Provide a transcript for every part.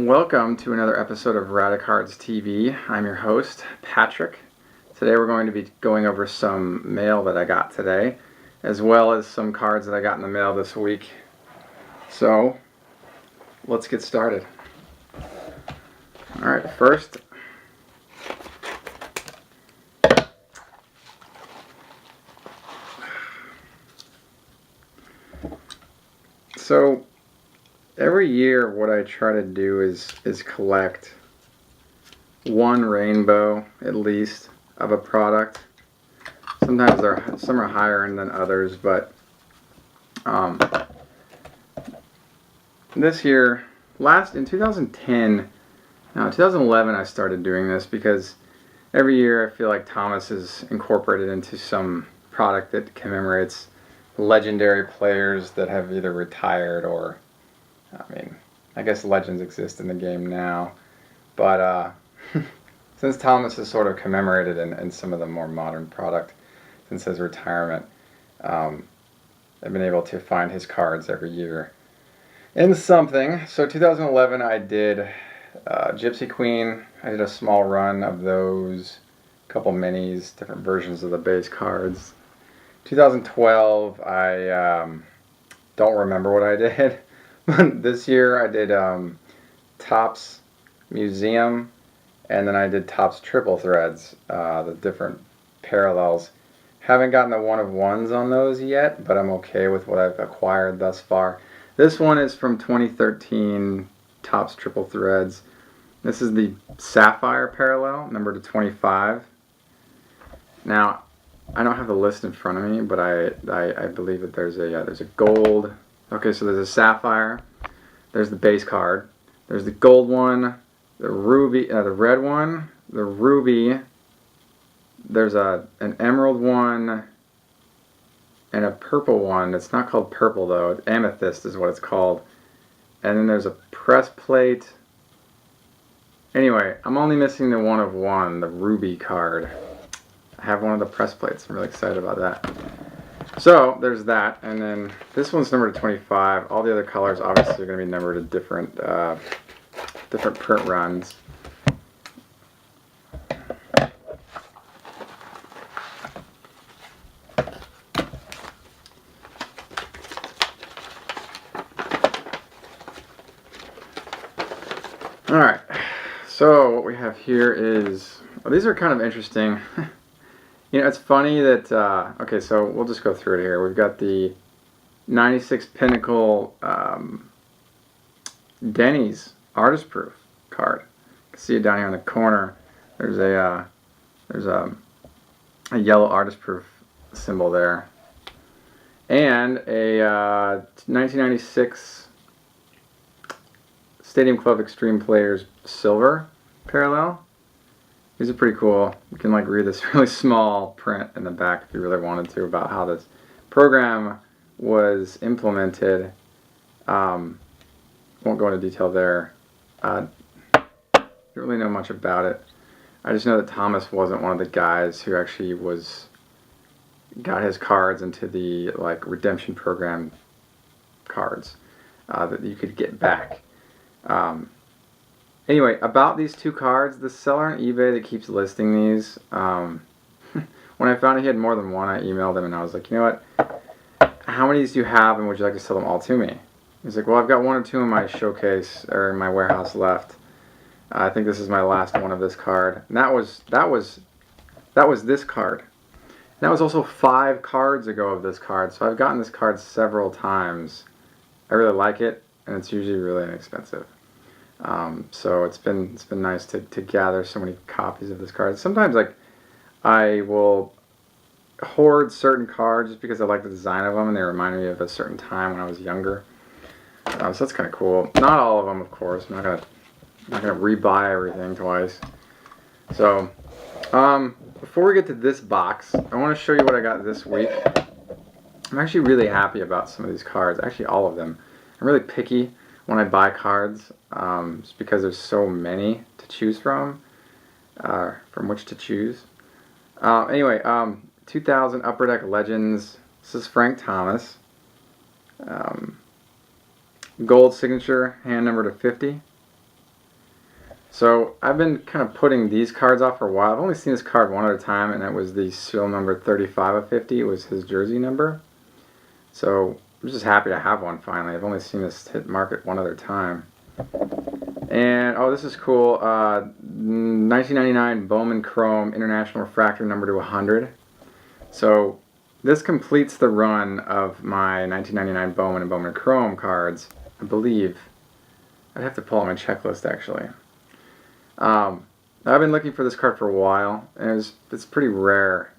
Welcome to another episode of Radicards TV. I'm your host, Patrick. Today we're going to be going over some mail that I got today, as well as some cards that I got in the mail this week. So, let's get started. Alright, first, so every year what I try to do is collect one rainbow at least of a product. Sometimes some are higher end than others, but this year, in 2011 I started doing this because every year I feel like Thomas is incorporated into some product that commemorates legendary players that have either retired or, I guess legends exist in the game now, but since Thomas is sort of commemorated in some of the more modern product since his retirement, I've been able to find his cards every year in something. So 2011 I did Gypsy Queen. I did a small run of those, a couple minis, different versions of the base cards. 2012 I don't remember what I did. This year I did Topps Museum, and then I did Topps Triple Threads, the different parallels. Haven't gotten the one-of-ones on those yet, but I'm okay with what I've acquired thus far. This one is from 2013 Topps Triple Threads. This is the Sapphire parallel, number to 25. Now, I don't have the list in front of me, but I believe that there's a gold. Okay, so there's a sapphire. There's the base card. There's the gold one, the ruby, the red one, the ruby. There's an emerald one and a purple one. It's not called purple though. Amethyst is what it's called. And then there's a press plate. Anyway, I'm only missing the one-of-one, the ruby card. I have one of the press plates. I'm really excited about that. So there's that, and then this one's numbered to 25. All the other colors obviously are going to be numbered to different print runs. All right. So what we have here is, well, these are kind of interesting. You know, it's funny that, okay, so we'll just go through it here. We've got the 96 Pinnacle Denny's Artist Proof card. You can see it down here in the corner. There's a yellow Artist Proof symbol there. And a 1996 Stadium Club Extreme Players Silver parallel. These are pretty cool. You can read this really small print in the back if you really wanted to about how this program was implemented. Won't go into detail there. Don't really know much about it. I just know that Thomas wasn't one of the guys who actually got his cards into the redemption program cards that you could get back. Anyway, about these two cards, the seller on eBay that keeps listing these, when I found he had more than one, I emailed him and I was like, you know what, how many of these do you have and would you like to sell them all to me? He's like, well, I've got one or two in my showcase or in my warehouse left. I think this is my last one of this card. And that was this card. And that was also 5 cards ago of this card, so I've gotten this card several times. I really like it, and it's usually really inexpensive. So it's been nice to gather so many copies of this card. Sometimes I will hoard certain cards just because I like the design of them and they remind me of a certain time when I was younger. So that's kind of cool. Not all of them, of course. I'm not gonna rebuy everything twice. So before we get to this box, I want to show you what I got this week. I'm actually really happy about some of these cards. Actually, all of them. I'm really picky when I buy cards, just because there's so many to choose from which to choose. Anyway, 2000 Upper Deck Legends. This is Frank Thomas. Gold signature, hand number to 50. So I've been kind of putting these cards off for a while. I've only seen this card one other time, and it was the serial number 35 of 50. It was his jersey number. So I'm just happy to have one finally. I've only seen this hit market one other time. And, oh, this is cool. 1999 Bowman Chrome International Refractor number to 100. So this completes the run of my 1999 Bowman and Bowman Chrome cards, I believe. I'd have to pull out my checklist, actually. I've been looking for this card for a while, and it's pretty rare.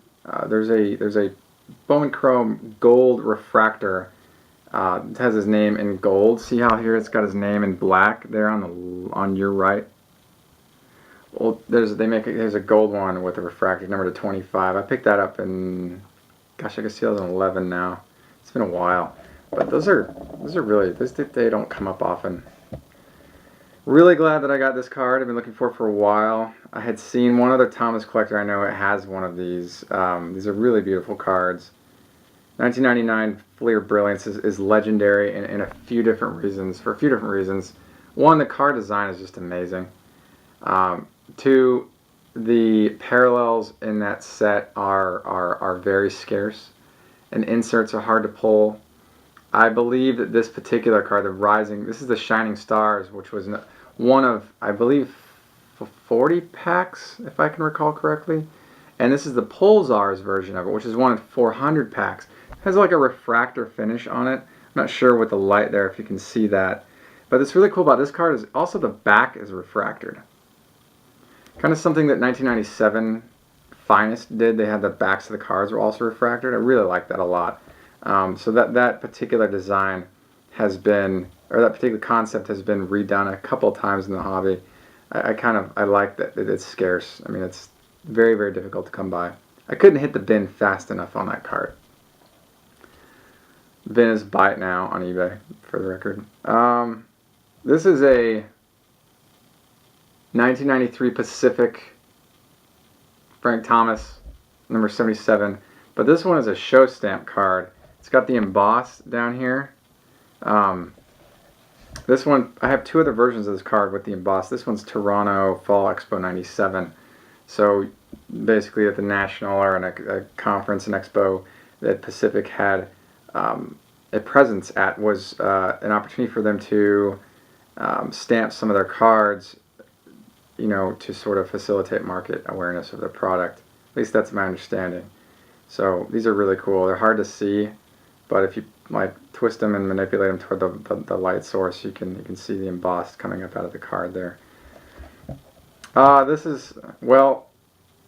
There's a Bowman Chrome Gold Refractor. It has his name in gold. See how here it's got his name in black there on your right. Well, there's a gold one with a refractor number to 25. I picked that up in, gosh, I guess 2011 now. It's been a while, but those are really, they don't come up often. Really glad that I got this card. I've been looking for it for a while. I had seen one other Thomas collector I know it has one of these. These are really beautiful cards. 1999 Fleer Brilliance is legendary in a few different reasons. For a few different reasons. One, the card design is just amazing. Two, the parallels in that set are very scarce, and inserts are hard to pull. I believe that this particular card, the Rising, this is the Shining Stars, which was one of, I believe, 40 packs, if I can recall correctly. And this is the Pulsar's version of it, which is one of 400 packs. It has like a refractor finish on it. I'm not sure with the light there if you can see that. But what's really cool about this card is also the back is refractored. Kind of something that 1997 Finest did. They had the backs of the cards were also refractored. I really like that a lot. So that particular design has been, or that particular concept has been redone a couple times in the hobby. I like that it's scarce. I mean, it's very, very difficult to come by. I couldn't hit the bin fast enough on that card. Bin is buy it now on eBay, for the record. This is a 1993 Pacific Frank Thomas, number 77. But this one is a show stamp card. It's got the emboss down here. This one, I have two other versions of this card with the emboss. This one's Toronto Fall Expo 97. So basically at the National or in a conference, an expo that Pacific had a presence at was an opportunity for them to stamp some of their cards, you know, to sort of facilitate market awareness of their product. At least that's my understanding. So these are really cool. They're hard to see, but if you like twist them and manipulate them toward the light source, you can see the embossed coming up out of the card there. This is, well,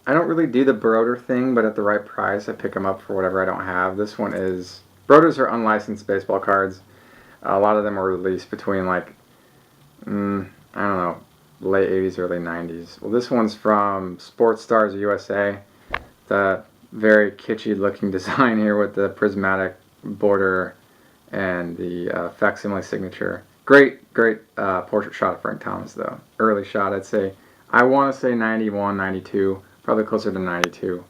I don't really do the Broder thing, but at the right price, I pick them up for whatever I don't have. This one is, Broders are unlicensed baseball cards. A lot of them were released between like, I don't know, late 80s, early 90s. Well, this one's from Sports Stars USA. The very kitschy looking design here with the prismatic border and the facsimile signature. Great portrait shot of Frank Thomas though. Early shot, I'd say. I want to say 91, 92, probably closer to 92.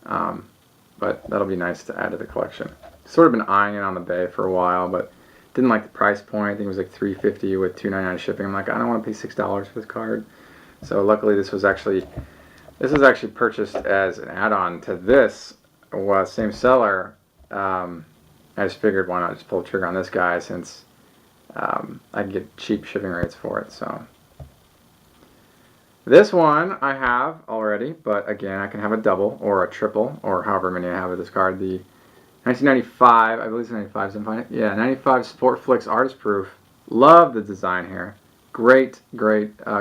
But that'll be nice to add to the collection. Sort of been eyeing it on the bay for a while, but didn't like the price point. I think it was like $3.50 with $2.99 shipping. I'm like, I don't want to pay $6 for this card. So luckily this was actually purchased as an add-on to this. Same seller. I just figured why not just pull the trigger on this guy since I can get cheap shipping rates for it. So this one I have already, but again I can have a double or a triple or however many I have of this card. The 1995, I believe it's 95, so I'm fine. Yeah, 95 Sportflix Artist Proof. Love the design here. Great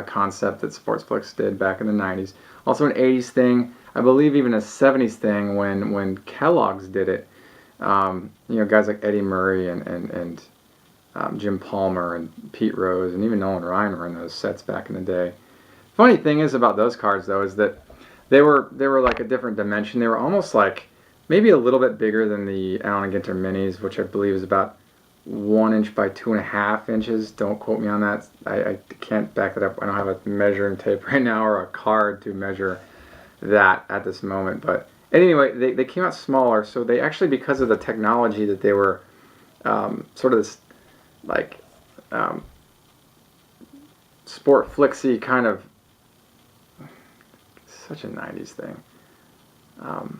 concept that Sportflix did back in the 90s. Also an 80s thing. I believe even a 70s thing when Kellogg's did it. You know, guys like Eddie Murray and Jim Palmer and Pete Rose and even Nolan Ryan were in those sets back in the day. Funny thing is about those cards though is that they were like a different dimension. They were almost like maybe a little bit bigger than the Allen & Ginter Minis, which I believe is about 1 inch by 2.5 inches. Don't quote me on that. I can't back that up. I don't have a measuring tape right now or a card to measure that at this moment. But anyway, they came out smaller, so they actually, because of the technology that they were sort of this like sport flixy kind of such a 90s thing. What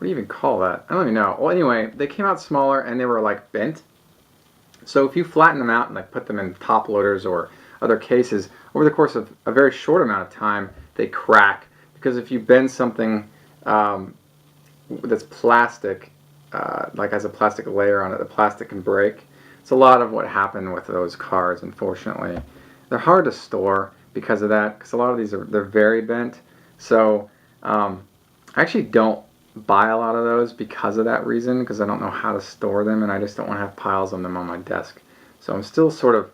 do you even call that? I don't even know. Well, anyway, they came out smaller and they were like bent. So if you flatten them out and like put them in top loaders or other cases, over the course of a very short amount of time, they crack. Because if you bend something that's plastic, like has a plastic layer on it, the plastic can break. It's a lot of what happened with those cards, unfortunately. They're hard to store because of that, because a lot of these they're very bent. So I actually don't buy a lot of those because of that reason, because I don't know how to store them and I just don't want to have piles of them on my desk. So I'm still sort of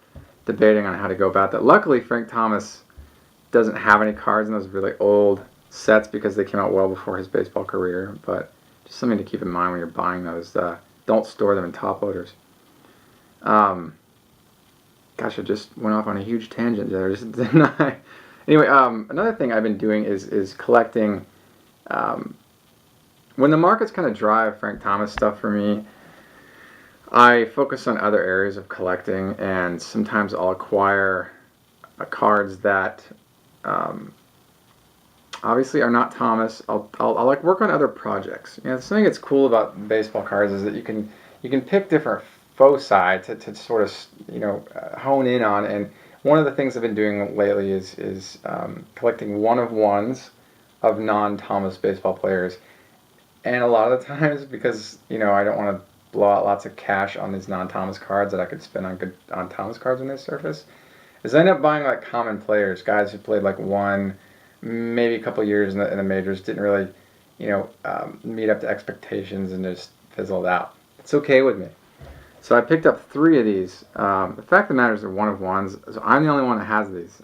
debating on how to go about that. Luckily, Frank Thomas doesn't have any cards in those really old sets because they came out well before his baseball career, but just something to keep in mind when you're buying those. Don't store them in top loaders. Gosh, I just went off on a huge tangent there, didn't I? Anyway, another thing I've been doing is collecting. When the market's kind of dry, Frank Thomas stuff for me, I focus on other areas of collecting, and sometimes I'll acquire cards that obviously are not Thomas. I'll like work on other projects. You know, something that's cool about baseball cards is that you can pick different foci to sort of hone in on. And one of the things I've been doing lately is collecting one-of-ones of non-Thomas baseball players. And a lot of the times, because I don't want to blow out lots of cash on these non-Thomas cards that I could spend on Thomas cards when they surface, is I end up buying like common players, guys who played like one, maybe a couple years in the majors, didn't really meet up to expectations and just fizzled out. It's okay with me. So I picked up 3 of these. The fact of the matter is they're one-of-ones, so I'm the only one that has these.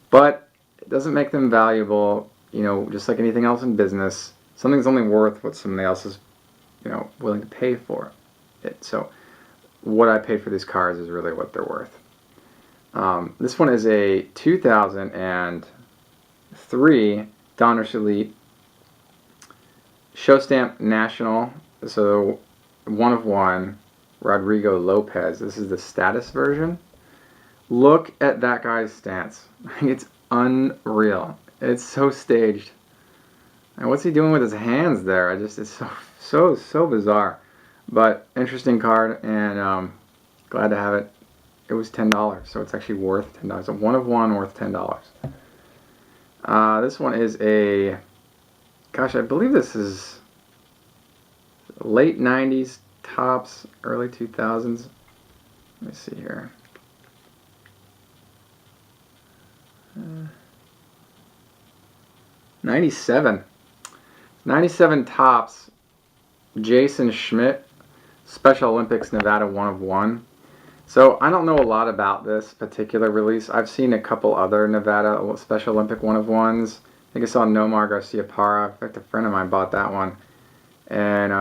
But it doesn't make them valuable. Just like anything else in business, something's only worth what somebody else is, willing to pay for it. So what I paid for these cards is really what they're worth. This one is a 2003 Donruss Elite Show Stamp National. So one-of-one Rodrigo Lopez. This is the status version. Look at that guy's stance. It's unreal. It's so staged. And what's he doing with his hands there? It's so bizarre. But interesting card, and glad to have it. It was $10, so it's actually worth $10. So one-of-one worth $10. This one is a, gosh, I believe this is late 90s, tops, early 2000s. Let me see here. 97 tops, Jason Schmidt, Special Olympics Nevada one-of-one. So I don't know a lot about this particular release. I've seen a couple other Nevada Special Olympic one-of-ones. I think I saw Nomar Garcia Parra. In fact, a friend of mine bought that one. And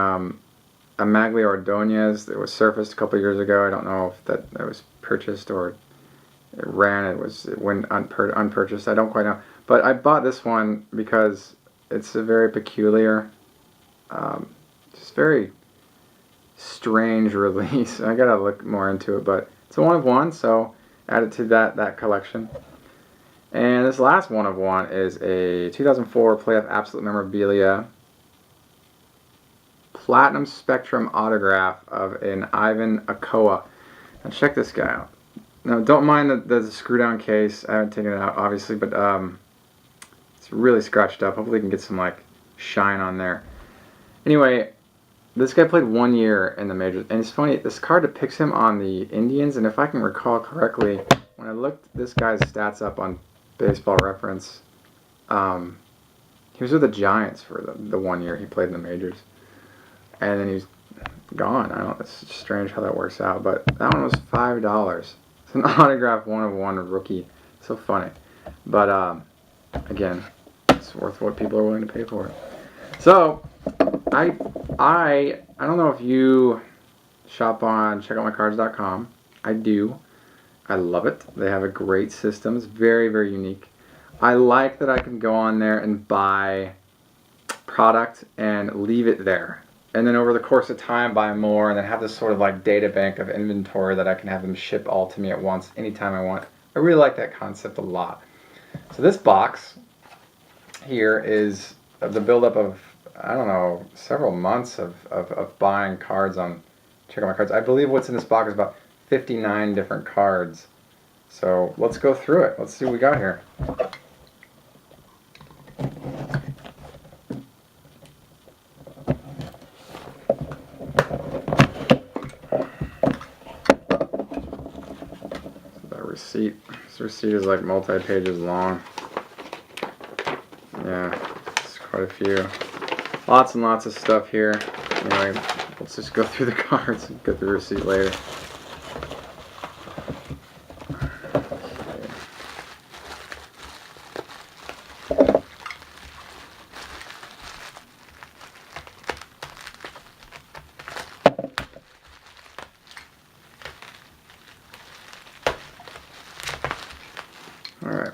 Amaglia Ordonez that was surfaced a couple years ago. I don't know if that was purchased or it went unpurchased. I don't quite know. But I bought this one because it's a very peculiar, just very strange release. I gotta look more into it, but it's a one-of-one, so add it to that collection. And this last one-of-one is a 2004 Playoff Absolute Memorabilia Platinum Spectrum autograph of an Ivan Akoa. Now check this guy out. Now don't mind the screw-down case. I haven't taken it out, obviously, but it's really scratched up. Hopefully you can get some like shine on there. Anyway, this guy played 1 year in the majors, and it's funny, this card depicts him on the Indians, and if I can recall correctly, when I looked this guy's stats up on Baseball Reference, he was with the Giants for the 1 year he played in the majors, and then he was gone. It's strange how that works out, but that one was $5. It's an autographed one-of-one rookie. So funny. But again, it's worth what people are willing to pay for it. So I don't know if you shop on checkoutmycards.com. I do. I love it. They have a great system. It's very, very unique. I like that I can go on there and buy product and leave it there. And then over the course of time buy more, and then have this sort of like data bank of inventory that I can have them ship all to me at once anytime I want. I really like that concept a lot. So this box here is the buildup of, I don't know, several months of buying cards on Check Out My Cards. I believe what's in this box is about 59 different cards. So let's go through it. Let's see what we got here. Receipt. This receipt is like multi-pages long. Yeah, it's quite a few. Lots and lots of stuff here. Anyway, let's just go through the cards and get the receipt later. Alright.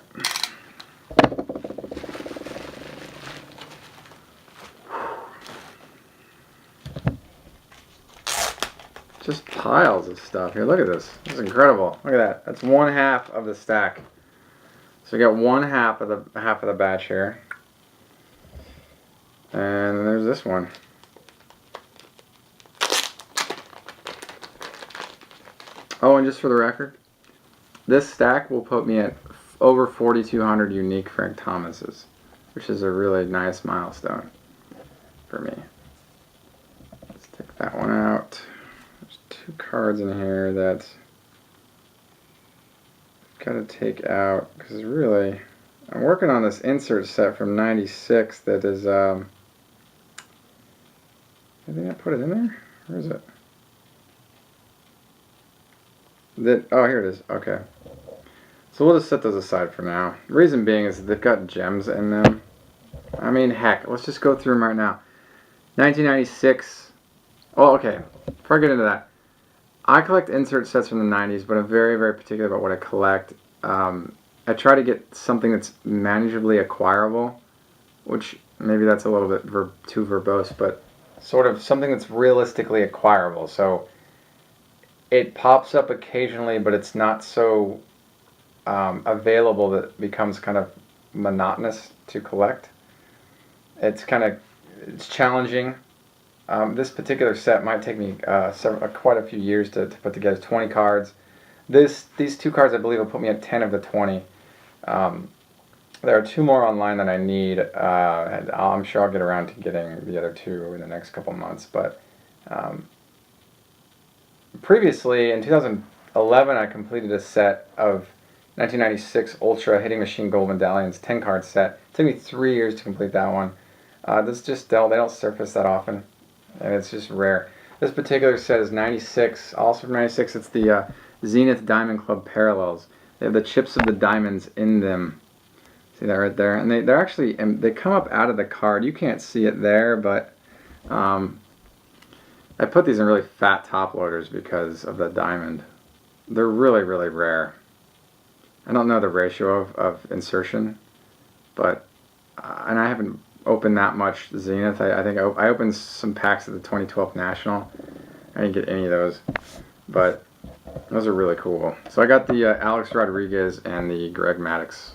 Just piles of stuff here. Look at this. This is incredible. Look at that. That's one half of the stack. So we got one half of the batch here. And then there's this one. Oh, and just for the record, this stack will put me at over 4,200 unique Frank Thomases, which is a really nice milestone for me. Let's take that one out. There's two cards in here that I've got to take out because really I'm working on this insert set from '96 that is did I put it in there? Where is it? Oh, here it is. Okay. So we'll just set those aside for now. The reason being is they've got gems in them. I mean, heck, let's just go through them right now. 1996. Oh, okay. Before I get into that, I collect insert sets from the 90s, but I'm very, very particular about what I collect. I try to get something that's manageably acquirable, which maybe that's a little bit too verbose, but sort of something that's realistically acquirable. So it pops up occasionally, but it's not so available that it becomes kind of monotonous to collect. It's challenging. This particular set might take me quite a few years to put together. 20 cards. These two cards I believe will put me at 10 of the 20. There are two more online that I need, and I'm sure I'll get around to getting the other two in the next couple months. But previously, in 2011, I completed a set of 1996 Ultra Hitting Machine Gold Medallions 10-card set. It took me 3 years to complete that one. This just they don't surface that often, and it's just rare. This particular set is 96, also from 96. It's the Zenith Diamond Club Parallels. They have the chips of the diamonds in them. See that right there? And they're actually, they come up out of the card. You can't see it there, but I put these in really fat top loaders because of the diamond. They're really, really rare. I don't know the ratio of insertion, but and I haven't opened that much Zenith. I think I opened some packs of the 2012 National. I didn't get any of those, but those are really cool. So I got the Alex Rodriguez and the Greg Maddux.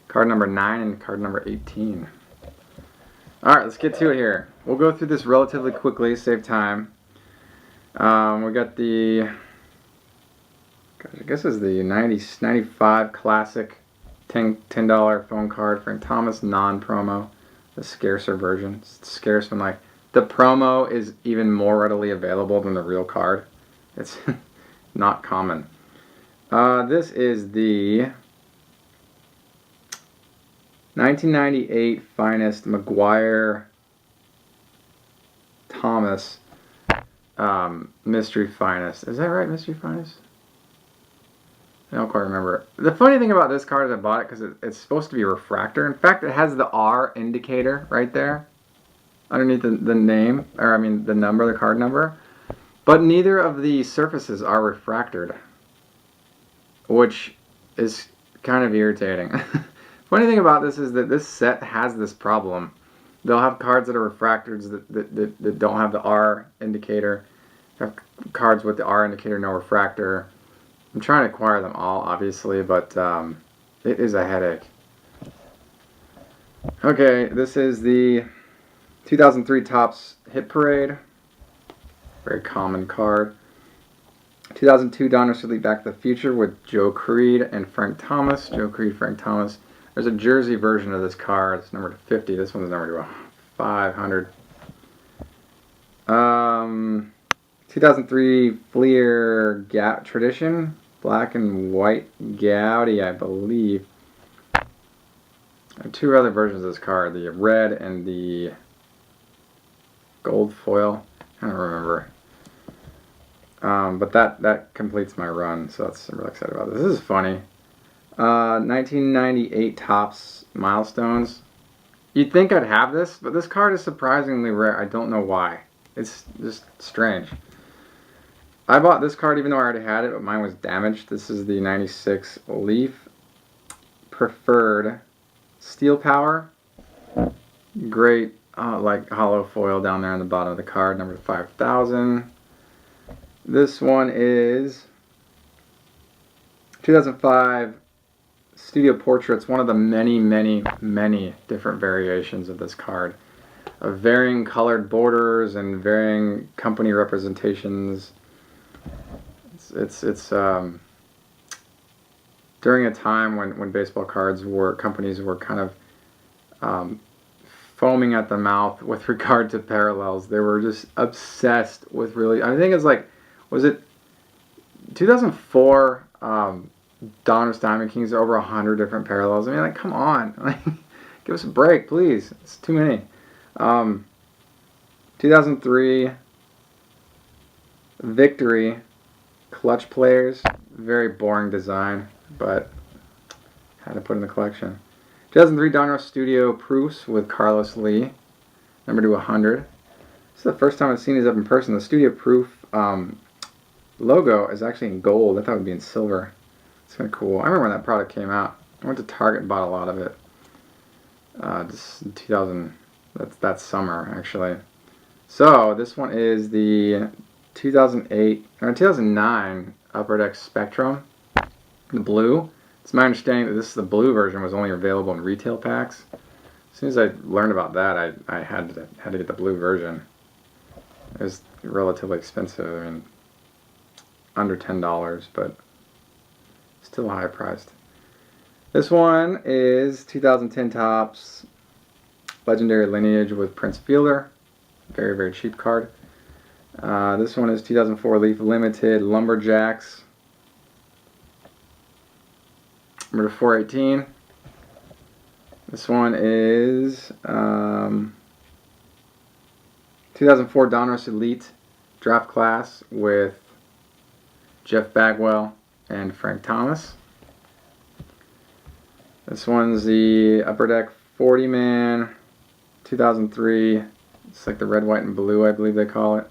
Card number 9 and card number 18. Alright, let's get to it here. We'll go through this relatively quickly, save time. We got the, I guess it's the 95 Classic $10 phone card, Frank Thomas, non-promo, the scarcer version. It's scarce when, like, the promo is even more readily available than the real card. It's not common. This is the 1998 Finest McGuire Thomas Mystery Finest. Is that right, Mystery Finest? I don't quite remember. The funny thing about this card is I bought it because it's supposed to be a refractor. In fact, it has the R indicator right there underneath the name, or I mean the number, the card number. But neither of the surfaces are refractored, which is kind of irritating. Funny thing about this is that this set has this problem. They'll have cards that are refractors that don't have the R indicator. Have cards with the R indicator, no refractor. I'm trying to acquire them all, obviously, but it is a headache. Okay, this is the 2003 Topps Hit Parade. Very common card. 2002 Donruss Elite Back to the Future with Joe Creed and Frank Thomas. Joe Creed, Frank Thomas. There's a jersey version of this card. It's numbered to 50. This one's numbered to 500. 2003 Fleer Tradition. Black and white Gaudy, I believe. And two other versions of this card. The red and the gold foil. I don't remember. But that completes my run, so I'm really excited about this. This is funny. 1998 Topps Milestones. You'd think I'd have this, but this card is surprisingly rare. I don't know why. It's just strange. I bought this card even though I already had it, but mine was damaged. This is the 96 Leaf Preferred Steel Power. Great, like hollow foil down there on the bottom of the card, number 5,000. This one is 2005 Studio Portraits, one of the many, many, many different variations of this card. Of varying colored borders and varying company representations. It's during a time when baseball cards companies were kind of foaming at the mouth with regard to parallels. They were just obsessed with really, I think it's like, was it 2004 Donruss Diamond Kings are over 100 different parallels. I mean, like, come on. Like, give us a break, please. It's too many. 2003 Victory Clutch Players. Very boring design, but had to put in the collection. 2003 Donruss Studio Proofs with Carlos Lee. Number to 100. This is the first time I've seen these up in person. The Studio Proof logo is actually in gold. I thought it would be in silver. It's kind of cool. I remember when that product came out. I went to Target and bought a lot of it. Just in 2000. That's summer, actually. So this one is the 2008 or 2009 Upper Deck Spectrum, the blue. It's my understanding that this the blue version was only available in retail packs. As soon as I learned about that, I had to get the blue version. It was relatively expensive. I mean, under $10, but still high priced. This one is 2010 Topps Legendary Lineage with Prince Fielder. Very, very cheap card. This one is 2004 Leaf Limited Lumberjacks. Number 418. This one is 2004 Donruss Elite Draft Class with Jeff Bagwell and Frank Thomas. This one's the Upper Deck 40-man 2003. It's like the red, white, and blue, I believe they call it.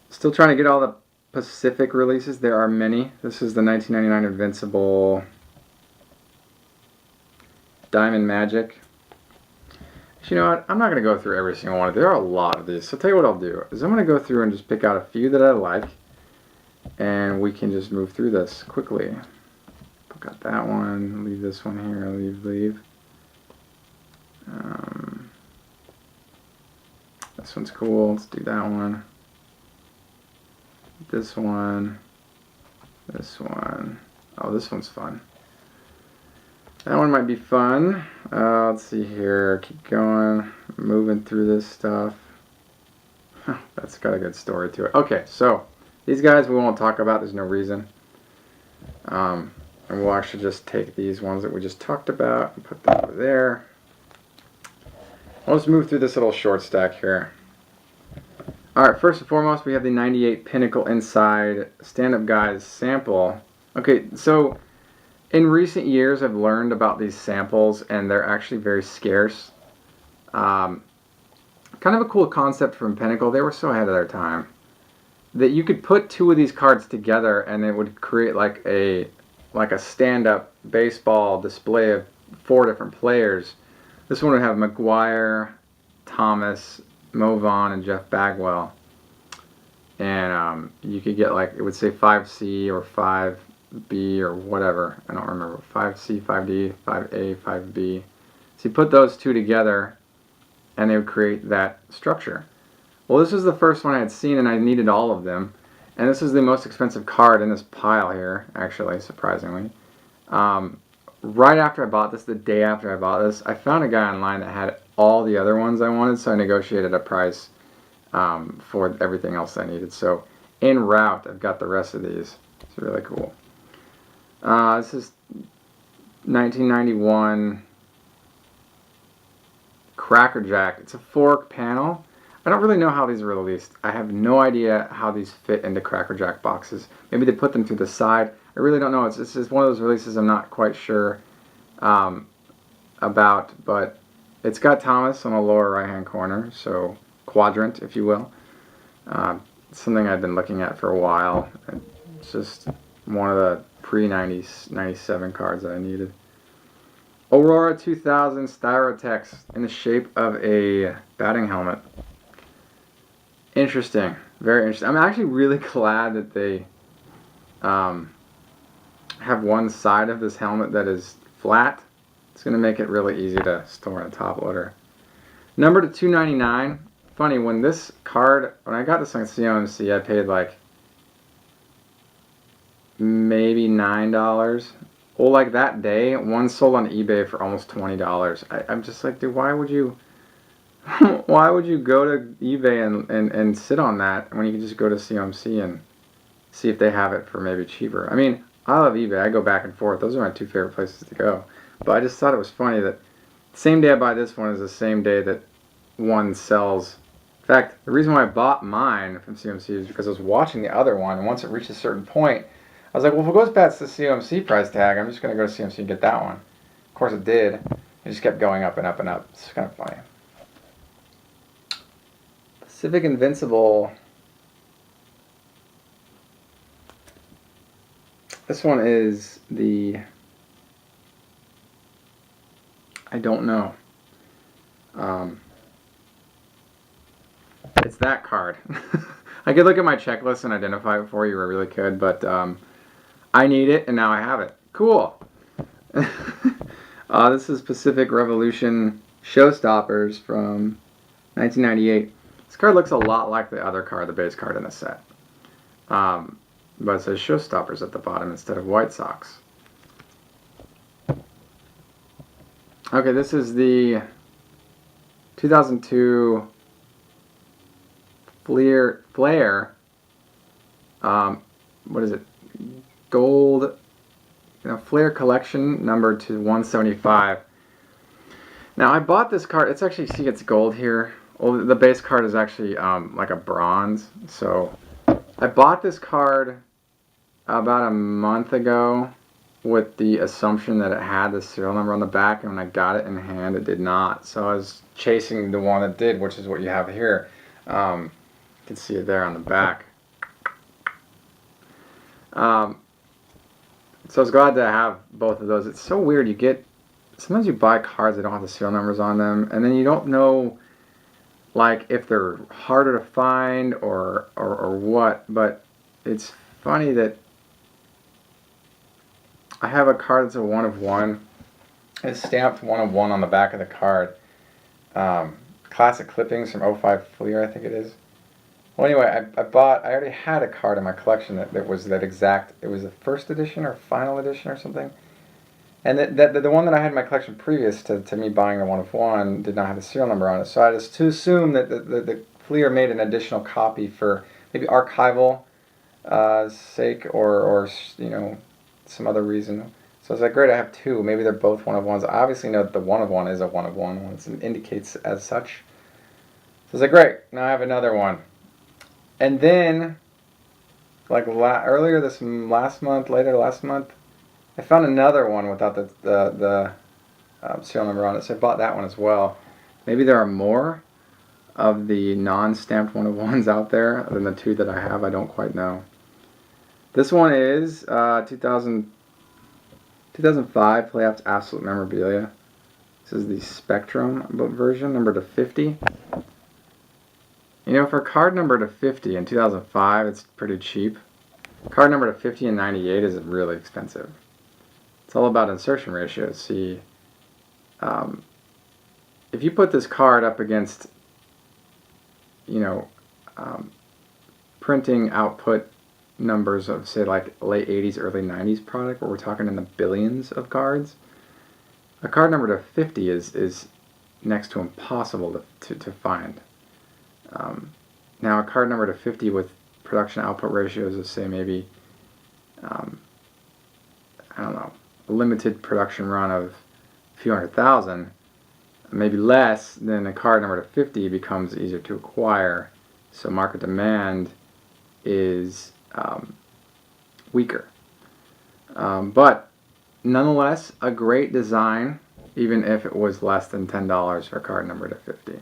Still trying to get all the Pacific releases. There are many. This is the 1999 Invincible Diamond Magic. You know what? I'm not going to go through every single one. There are a lot of these. So I'll tell you what I'll do is I'm going to go through and just pick out a few that I like, and we can just move through this quickly. Got that one. Leave this one here. Leave. This one's cool. Let's do that one. This one. This one. Oh, this one's fun. That one might be fun. Let's see here. Keep going. Moving through this stuff. That's got a good story to it. Okay, so these guys we won't talk about. There's no reason. And we'll actually just take these ones that we just talked about and put them over there. Let's move through this little short stack here. Alright, first and foremost, we have the 98 Pinnacle Inside Stand-Up Guys sample. Okay, so in recent years I've learned about these samples and they're actually very scarce. Kind of a cool concept from Pinnacle. They were so ahead of their time that you could put two of these cards together and it would create like a stand-up baseball display of 4 different players. This one would have McGuire, Thomas, Mo Vaughn, and Jeff Bagwell. And you could get like, it would say 5C or 5B or whatever. I don't remember. 5C, 5D, 5A, 5B. So you put those two together and they would create that structure. Well, this was the first one I had seen and I needed all of them. And this is the most expensive card in this pile here, actually, surprisingly. Right after I bought this, the day after I bought this, I found a guy online that had all the other ones I wanted, so I negotiated a price for everything else I needed. So en route, I've got the rest of these. It's really cool. This is 1991 Cracker Jack. It's a fork panel. I don't really know how these were released. I have no idea how these fit into Cracker Jack boxes. Maybe they put them to the side. I really don't know. It's just one of those releases I'm not quite sure about, but it's got Thomas on the lower right hand corner, so quadrant, if you will. It's something I've been looking at for a while. It's just one of the pre-97 cards that I needed. Aurora 2000 Styrotex in the shape of a batting helmet. Interesting. Very interesting. I'm actually really glad that they have one side of this helmet that is flat. It's going to make it really easy to store in a top loader. Number to 299. Funny, when this card, when I got this on COMC, I paid like maybe $9. Well, like that day, one sold on eBay for almost $20. I'm just like, dude, why would you why would you go to eBay and sit on that when you can just go to COMC and see if they have it for maybe cheaper? I mean, I love eBay. I go back and forth. Those are my two favorite places to go. But I just thought it was funny that the same day I buy this one is the same day that one sells. In fact, the reason why I bought mine from COMC is because I was watching the other one, and once it reached a certain point, I was like, well, if it goes past the COMC price tag, I'm just going to go to COMC and get that one. Of course it did. It just kept going up and up and up. It's kind of funny. Pacific Invincible. This one is the... I don't know. It's that card. I could look at my checklist and identify it for you, I really could, but I need it and now I have it. Cool. This is Pacific Revolution Showstoppers from 1998. This card looks a lot like the other card, the base card in the set. But it says Showstoppers at the bottom instead of White Sox. Okay, this is the 2002 Flair. What is it? Gold. Flair collection number to 175. Now I bought this card. It's actually, see, it's gold here. Well, the base card is actually like a bronze. So I bought this card about a month ago with the assumption that it had the serial number on the back, and when I got it in hand, it did not. So I was chasing the one that did, which is what you have here. You can see it there on the back. So I was glad to have both of those. It's so weird. Sometimes you buy cards that don't have the serial numbers on them, and then you don't know, like, if they're harder to find or what. But it's funny that I have a card that's a 1 of 1. It's stamped 1 of 1 on the back of the card. Classic clippings from 05 Fleer, I think it is. Well, anyway, I already had a card in my collection that was that exact. It was the first edition or final edition or something. And the one that I had in my collection previous to me buying the 1 of 1 did not have the serial number on it. So I just to assume that the Fleer made an additional copy for maybe archival sake or some other reason. So I was like, great, I have 2. Maybe they're both 1 of 1s. I obviously know that the 1 of 1 is a 1 of 1 once it indicates as such. So I was like, great, now I have another one. And then, like later last month, I found another one without the serial number on it. So I bought that one as well. Maybe there are more of the non-stamped 1 of 1s out there than the 2 that I have. I don't quite know. This one is 2005 Playoffs Absolute Memorabilia. This is the Spectrum version, number to 50. You know, for card number to 50 in 2005, it's pretty cheap. Card number to 50 in 98 is really expensive. It's all about insertion ratios. See, if you put this card up against, you know, printing output numbers of, say, like late 80s, early 90s product, where we're talking in the billions of cards, a card number to 50 is next to impossible to find. Now, a card number to 50 with production output ratios of, say, maybe, I don't know, a limited production run of a few 100,000, maybe less, then a card number to 50 becomes easier to acquire. So market demand is weaker. But nonetheless, a great design, even if it was less than $10 for card number to 50.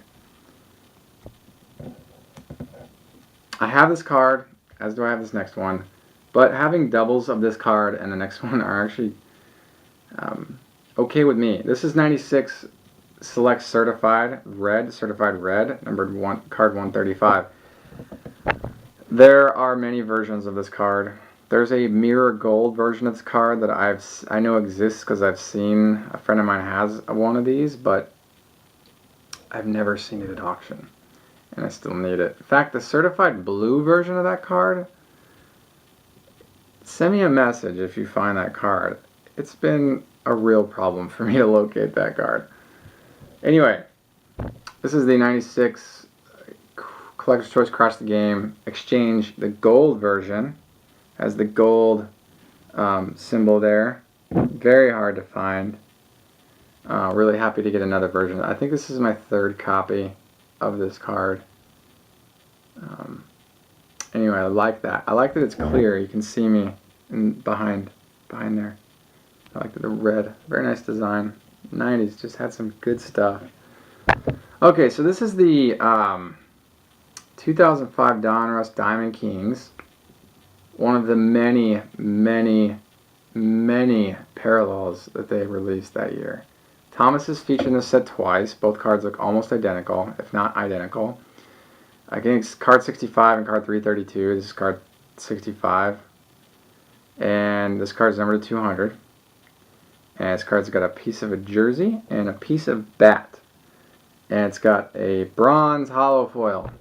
I have this card, as do I have this next one, but having doubles of this card and the next one are actually okay with me. This is 96 Select Certified Red, numbered card 135. There are many versions of this card. There's a mirror gold version of this card that I know exists because I've seen a friend of mine has one of these, but I've never seen it at auction, and I still need it. In fact, the certified blue version of that card, send me a message if you find that card. It's been a real problem for me to locate that card. Anyway, this is the 96 Collector's Choice Crash the Game Exchange. The gold version has the gold symbol there. Very hard to find. Really happy to get another version. I think this is my third copy of this card. Anyway, I like that. I like that it's clear. You can see me behind there. I like the red. Very nice design. 90s just had some good stuff. Okay, so this is the 2005 Donruss Diamond Kings. One of the many, many, many parallels that they released that year. Thomas is featured in this set twice. Both cards look almost identical, if not identical. I think it's card 65 and card 332. This is card 65. And this card's numbered to 200. And this card's got a piece of a jersey and a piece of bat. And it's got a bronze hollow foil.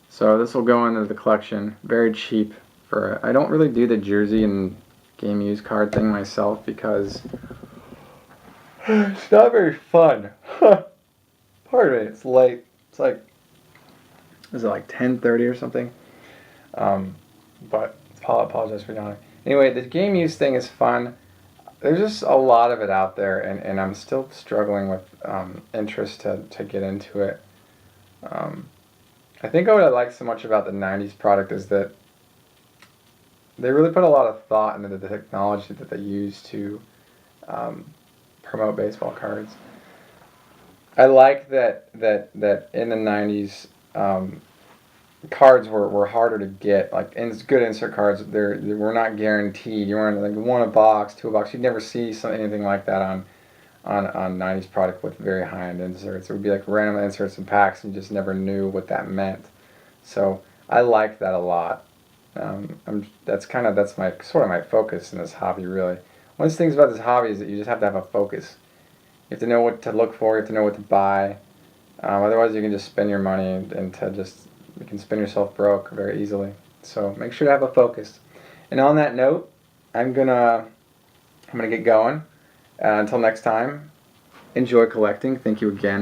So this will go into the collection. Very cheap. I don't really do the jersey and game used card thing myself because it's not very fun. Pardon me, it's late. It's like, is it like 10:30 or something? But I apologize for yawning. Anyway, the game use thing is fun. There's just a lot of it out there, and I'm still struggling with interest to get into it. I think what I like so much about the 90s product is that they really put a lot of thought into the technology that they use to promote baseball cards. I like that in the 90s, cards were harder to get. Like good insert cards, they were not guaranteed. You weren't like one a box, two a box. You'd never see anything like that on 90s product with very high-end inserts. It would be like random inserts and packs, and you just never knew what that meant. So I like that a lot. That's my sort of my focus in this hobby, really. One of the things about this hobby is that you just have to have a focus. You have to know what to look for. You have to know what to buy. Otherwise, you can just spend your money you can spin yourself broke very easily. So make sure to have a focus. And on that note, I'm gonna get going. Until next time, enjoy collecting. Thank you again.